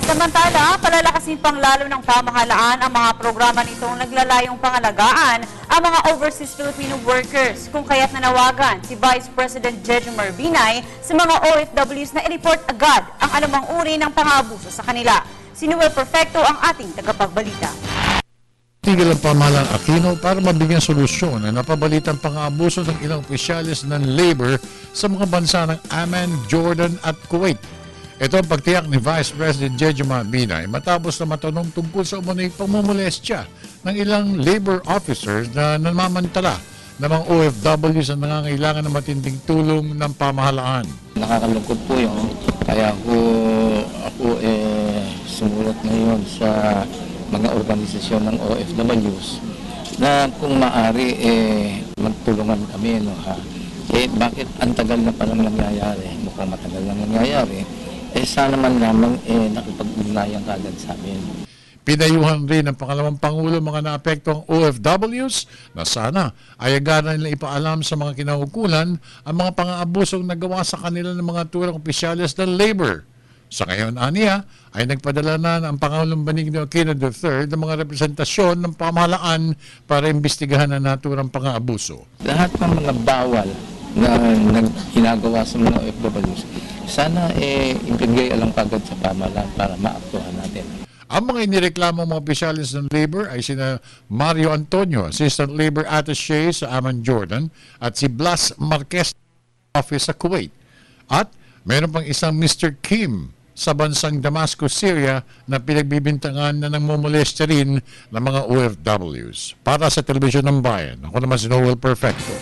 Samantala, palalakasin pang lalo ng pamahalaan ang mga programa nitong naglalayong pangalagaan ang mga overseas Filipino workers, kung kaya't nanawagan si Vice President Jejomar Binay sa mga OFWs na i-report agad ang anumang uri ng pang-aabuso sa kanila. Si Noel Perfecto ang ating tagapagbalita. Tigil ang pamahalaan Aquino para mabigyan solusyon na napabalitang pang-aabuso ng ilang opisyalis ng labor sa mga bansa ng Amman, Jordan at Kuwait. Ito ang pagtiyak ni Vice President Jejomar Binay matapos na matanong tungkol sa umunay pagmumulestya ng ilang labor officers na namamantala ng mga OFWs na nangangailangan ng matinding tulong ng pamahalaan. Nakakalungkot po yun. Kaya ako sumulat ngayon sa mga organisasyon ng OFWs na kung maaari magtulungan kami. No, ha? Bakit ang tagal na palang nangyayari? Mukhang matagal na nangyayari. Sana man lamang nakipag-ugnayan kagad sa amin. Pinayuhan rin ng pangalawang Pangulo mga naapektuang OFWs na sana ay agad na nila ipaalam sa mga kinaukulan ang mga pang-aabusong nagawa sa kanila ng mga turang opisyalis ng labor. Sa ngayon, aniya, ay nagpadala na ang Pangulong Benigno Aquino III ng mga representasyon ng pamahalaan para imbestigahan ang naturang pang-aabuso. Lahat ng mga bawal na ginagawa sa mga OFWs, sana ibigay alam kagad sa pamahalaan para maaktuhan natin. Ang mga inireklamo mga opisyalis ng labor ay sina Mario Antonio, Assistant Labor Attaché sa Amman, Jordan, at si Blas Marquez Office sa Kuwait. At meron pang isang Mr. Kim sa bansang Damascus, Syria na pinagbibintangan na nangmumulestya rin ng mga OFWs. Para sa Telebisyon ng Bayan, ako naman si Noel Perfecto.